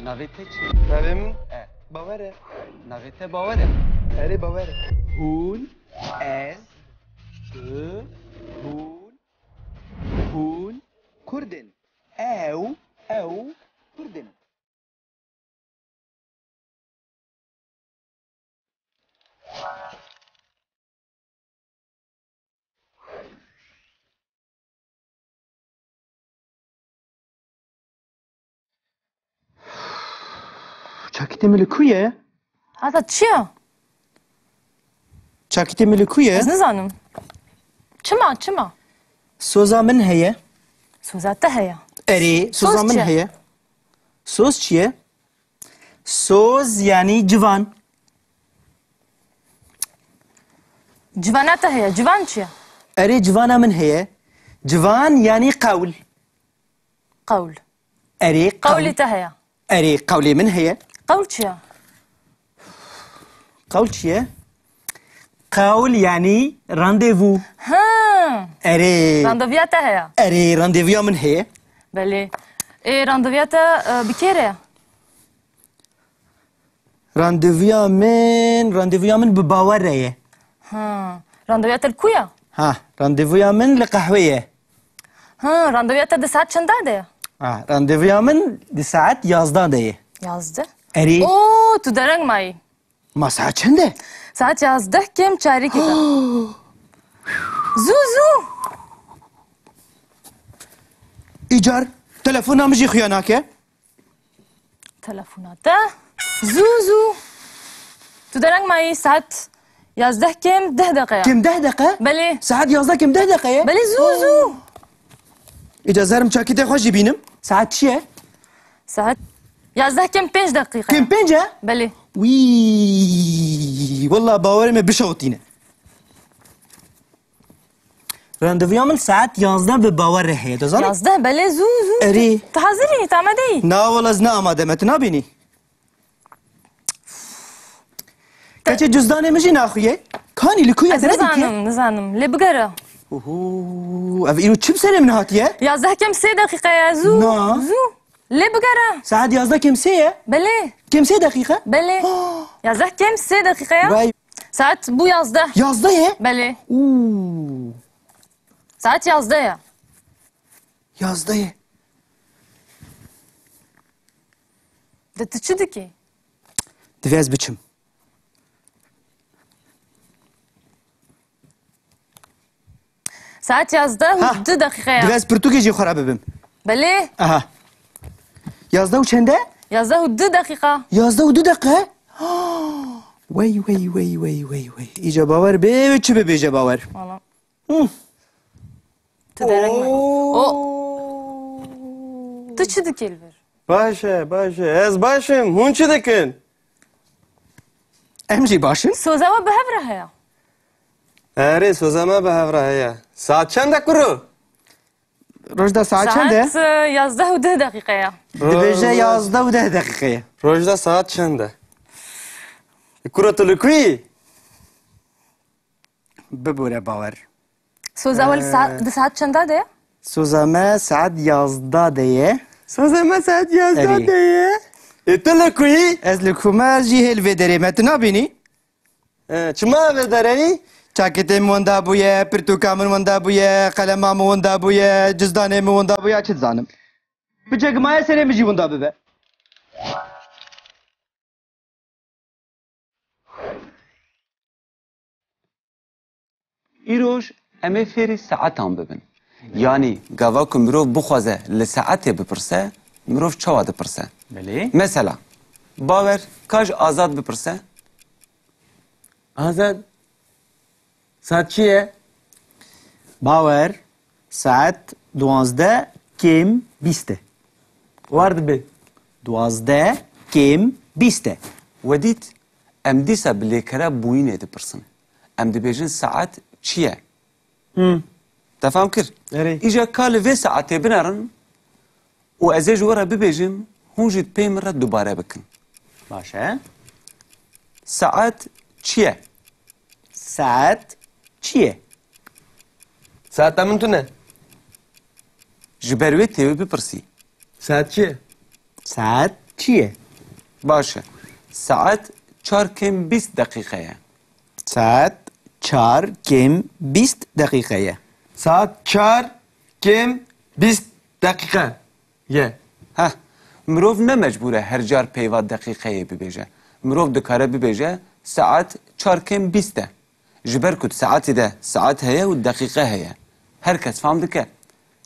Navê te çi? Navê min Bawer e. Navê te bawer e? Erê bawer e. Hûn, ez, tu, hûn, Kurdin. ew, Kurdin. Çakite mi li ku ye? Hata çi ye? Çakite mi li ku ye? Ez nizanim. Çima? Soza min heye. Soza te heye. Erê, soza Soz min çi? heye. Soz çi ye? Soz yani civan. Civana te heye. Civan çi ye? Erê civana min heye. Civan yani kavl. Kavl. Erê Kavli te heye. Erê kavlê min heye. Kavl çi ye? Kavl çi ye? Kavl yani randevu. Ha. Erê. Randevuya te heye. Erê randevuya min heye. Belê. Randevuya te bi kê re ye? Randevuya min bi bawer re ye. Ha. Randevuya te li ku ye? Ha, randevuya min li qehwe ye. Ha. Randevuya te di saat çenda de ye? Ha, randevuya min di saat 11 de ye. Yazdı. Erê. Oo, tu dereng mayî. Ma saat çend e? Saat 11 kêm çarekê de. Zû. İcar, telefona min jî xuya nake? Telefona te. Zû. Tu dereng mayî saat 11 kêm 10 deqe ye. Kim 10 dakika? Belê. Saat 11 kim 10 dakika ye? Belê zû. İca zerim çakite xwe jî bînim. Saat çi ye? Saat 11 kêm 5 deqîqe. Kim 5 e? Belê. Wî, wallah bawerê me bişewitîne. Randevuya min saat 11 bi bawer re heye. Dizanî? 11 belê zû. Erê. Tu hazirî? Tu amedeyî? Na wala ez ne amade me, tu nabînî. Keçê cüzdanê min jî naxuye. Kanî li ku ye Ez derê dikiye? nizanim. Lê bigere. Ev îro çi bi serê min hatiye? 11 kêm 3 deqîqe ye. Zû. Na. Lê bigere. Saat 11 kim 3 ye? Belê. Kim 3 dakika? Belê. 11 kêm 3 deqîqe ye. Vay. Saat bu 11. 11 ye? Belê. Uuu. Saat 11 ye. 11 ye. De tu çi dikî? Divê ez biçim. Saat 11 Ha. û 2 deqîqe Divê ye. ez pirtûkê jî xwe re bibim. Belê. Aha. 11 û çend e? 11 û 2 deqîqe. 11 û 2 dakika? Wey. İca bawer bê çi bibêje bawer. Valla. Hı. Tu dereng mayî. O. Tu çi dikî li vir? Baş e. Ez başım. Hûn çi dikin? Em jî başin. Soza we bi hev re heye. Erê soza me bi hevra heye. Saat çend e kuru? Rojda saat çend e? Saat 11 û 2 deqîqe ye. Dibêje 11 û 10 dakika ye. Rojda saat çend e? Kuru tu li ku yî? Bibûre bawer. Soza we di saat çenda de ye? Soza me saat 11 de ye. Soza me saat 11 Erê. de ye. Tu li ku yî? Ez li ku me jî hêl vê derê me, tu nabînî? Çima ve dereyî? Çaketê min wenda bûye, pirtûka min wenda bûye, qelema min wenda bûye, cizdanê min wenda bûye, çi dizanim. Bi cegmaya serê min jî wenda bibe. îroj em ê fêrî saetan bibin. Yani gava ku mirov bixwaze li saetê bipirse, mirov çawa dipirse. Belê. Mesela, bawer kaj azad bipirse, Azad. Saat çi ye? Bawer, saat 12 kêm 20 e. War dibe. 12 kêm 20 e. wedît em dîsa bi lêkera bûyînê dipirsin. Em dibêjin saet çi ye? Te fam kir? Erê. Îja ka li vê saetê binerin û ez ê ji we re bibêjim hûn jî pê min re dubare bikin. Baş e? Saet çi ye? Saat çi ye? Saat min tu ne? Ji ber wê têwê bipirsî. Saat çi ye? Saat چیه؟ باشه ساعت 4 کم 20 دقیقه ساعت 4 کم 20 دقیقه. Saat 4 kim 20 dakika. Ye. ها مروف نه مجبوره هر جار پیوا دقیقه ببیجه مروف دکاره ببیجه ساعت 4 کم 20 جبر کد ساعتی ده ساعت هیا و دقیقه هیا هر کس فهم دکه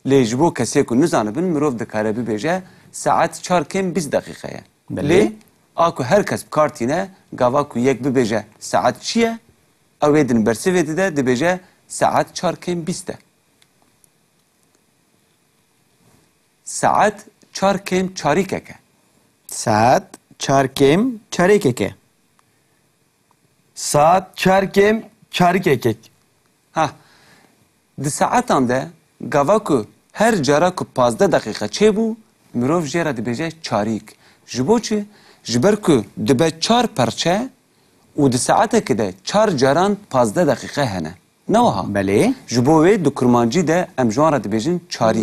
لیجبو کسی که نزانه بن مروف دکاره ببیجه ساعت 4 کم 20 دقیقه بله. لی آکو هر کس بکارتینه گاوا کو یک ببیجه ساعت چیه اویدن برسوی ده دبیجه ساعت 4 کم 20 ساعت 4 کم 4 که ساعت 4 کم 4 که. Saat 4 kim 4 kekek. ها د ساعتان ده گاوا کو هر جارا کو 15 دقیقه چه بو مروف جرا دبیجه 4 جبو چه جبر کو دبه 4 پرچه و د ساعته که ده 4 جاران 15 دقیقه هنه نوها بله. جبو وی دو کرمانجی ده ام جوان را دبیجن 4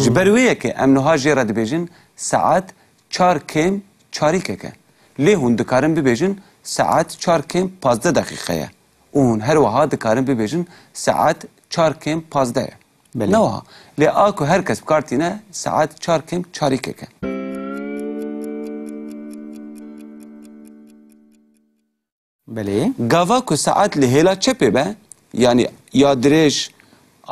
جبرویه که ام نها جیرا دبیجن ساعت 4 کم 4 که لی هون دکارن ببیجن ساعت 4 کم 15 دقیقه اون هر وها دکارن ببیجن ساعت 4 کم 15 بله. نوها لی آکو هر کس بکارتینه ساعت 4 کم 4 که بله. گاوا کو ساعت لهلا چپه به یعنی یا درش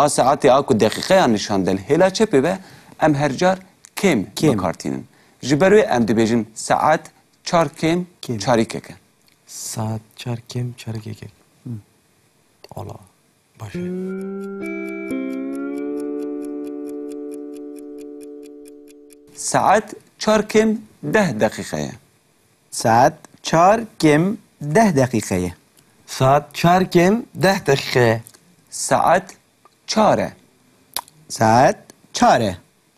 ساعت آکو دقیقه نشان دل هلا چپه به ام هر جار کم بکارتینن جبروی ام دبیجن ساعت 4 کم 4 که Saat 4 kim 4 kekek. Allah. Başı. ساعت 4 کم 10 دقیقه ساعت 4 کم 10 دقیقه. Saat 4 kim 10 dakika. ساعت 4 ساعت 4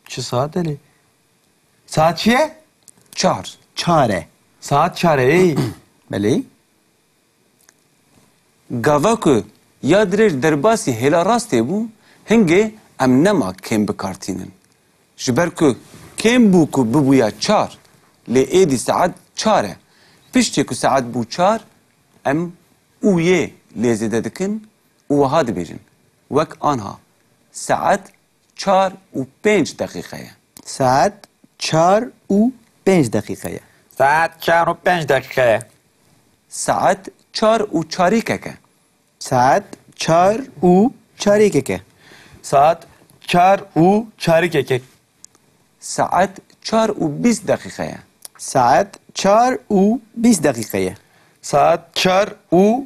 Şu saat eli. Saat çiye? 4 4 Saat 4 ey. بله. گاوا کو یا درش درباسی هلا راسته بو هنگه ام نما کم بکارتینن جبر کو کم بو کو ببویا 4 لی ایدی ساعت 4 پشتی کو ساعت بو 4 ام اویه لیزیده دکن وها دبیجن وک آنها ساعت 4 و 5 دقیقه ساعت 4 و 5 دقیقه. Saat 4 و 5 dakika. ساعت 4 و 4 که ساعت 4 و 4 که. Saat 4 و 4 kekek. ساعت 4 و 20 دقیقه ساعت 4 و 20 دقیقه. Saat 4 و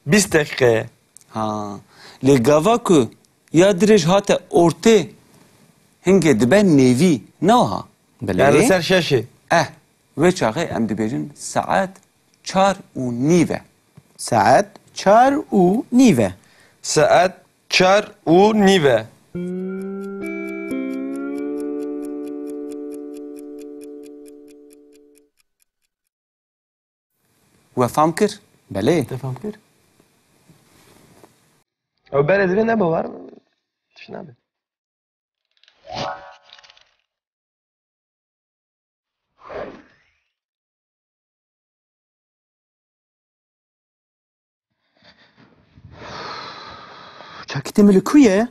20 dakika. ها لی گاوا کو یا درش هات اورته هنگه دبن نیوی نوها بله. Yani ser şaşı. و چاقه ام دبیجن ساعت 4 و نیوه ساعت 4 و نیوه. Saat 4 و nive. و فهم کر بله. Defam kır. O ben edin ne bu var? Düşün abi. چاکیت ملکویه؟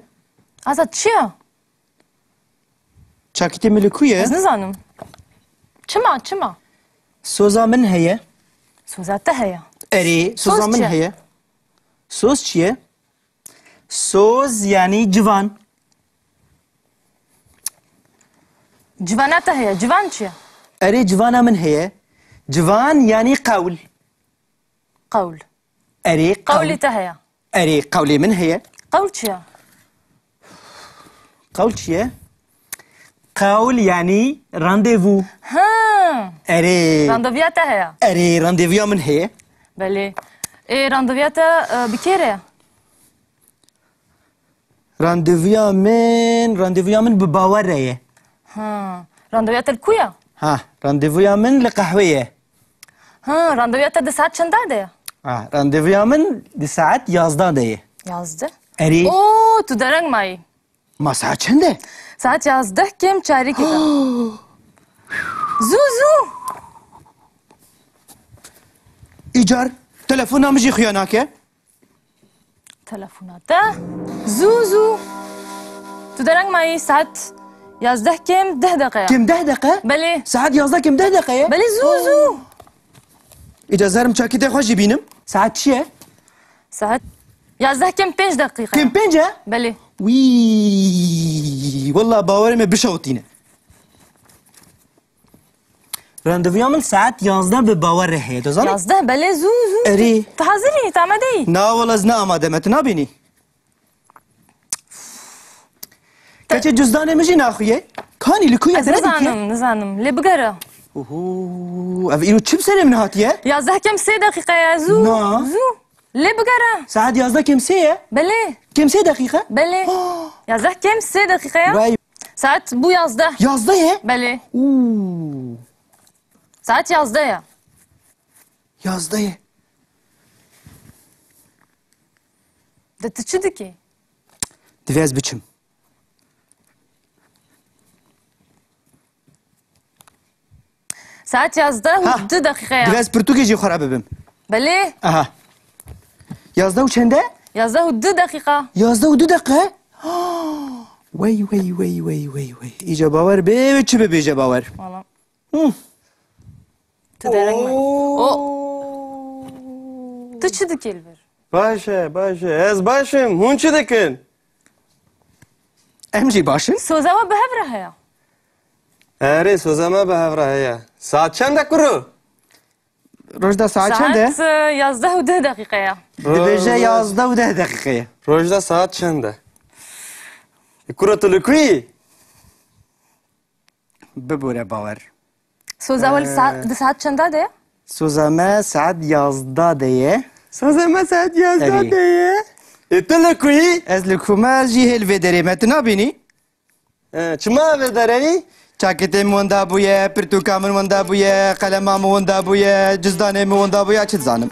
Azat çiye? چاکیت ملکویه؟ Ez nizanim. Çima çima. سوزا من هیه؟ Suzat te heye. اری سوزا من چیه؟ هیه؟ سوز چیه؟ سوز یعنی جوان. Civana te heye. Civan çiye? اری جوانا من هیه؟ جوان یعنی قول. Kavl. اری Kavli قول. te heye. اری قولی من هیه؟ Kavl çiye? قول چیه؟ قول یعنی راندیوو. Ha. اری Randevuya te heye. اری راندیویا من هیه؟ Belê. Randevuya te bi kê re? راندیویا من بباوره. Ha. Randevuya te li ku ye? ها راندیویا من لقهویه. Ha. Randevuya te di saat çenda de ye? Randevuya min di saat 11 de ye. Yazdı. Erê Oo, tu dereng mayî. ma saat çend e? Saat 11 kêm çarêkê da. Zû zû. İcar telefona min jî xuya nake. Telefona te. Zû zû. Tu dereng mayî saat 11 kêm 10 deqeya. Kim 10 dakika? Belê. Saat 11 kim 10 dakika ye? Belê zû zû. İcar zerim çakîtê xwe jî bînim. Saat çi ye? Saat 11 kêm 5 deqîqe. Kim 5 e? Belê. Wî Wallah bawerê me bişewtîne. Randevuya min saat 11 bi bawer re heye. Dizanî? 11 belê zû zû. Erê. Tu hazirî? Tu amedeyî? Na wala ez ne amade me. Tu nabînî? Keçê cüzdanê min jî naxuye. Kanî li ku ye Ez derê dike? nizanim. Lê bigere. Ev îro çi bi serê min hatiye? 11 kêm 3 deqîqeya zû. Na. Zû. Lê bigere. Saat 11 kim 3 ye? Belê. Kim 3 dakika? Belê. 11 kêm 3 deqîqeya. Vay. Saat bu 11. 11 ye? Belê. Uuu. Saat 11 ya. 11 ye. De tu çi dikê? Divê ez biçim. Saat 11 Ha. û 2 deqîqeya. Divê ez pirtûkê jî xwe re bibim. Belê. Aha. 11 û çend e? 11 û 2 deqîqa. 11 û 2 dakika? Wey. İyice bawer bê çi bibêje bawer. Valla. Hı. Tu dereng mayî. O. Tu çi dikê li vir? باشه ez başım. Hun çi dikin? Em jî başin. Soza we bi hev re heye. Erê soza me bi hevra heye. Saat çend e kuru? Rojda saat çend e? Saat 11 û 2 deqîqeya. Dibêje 11 û 10 dakikaya. Rojda saat çend e? Kuru tu li ku yî? Bibûre bawer. Soza we di saat çenda de ye? Soza me saat 11 de ye. Soza me saat 11 Erê. de ye. Tu li ku yî? Ez li ku me jî hêl vê derê me. Tu nabînî? Çima vê dereyî? Çaketê min wenda bûye, pirtûka min wenda bûye, qelema min wenda bûye, cizdanê min wenda bûye, çi dizanim.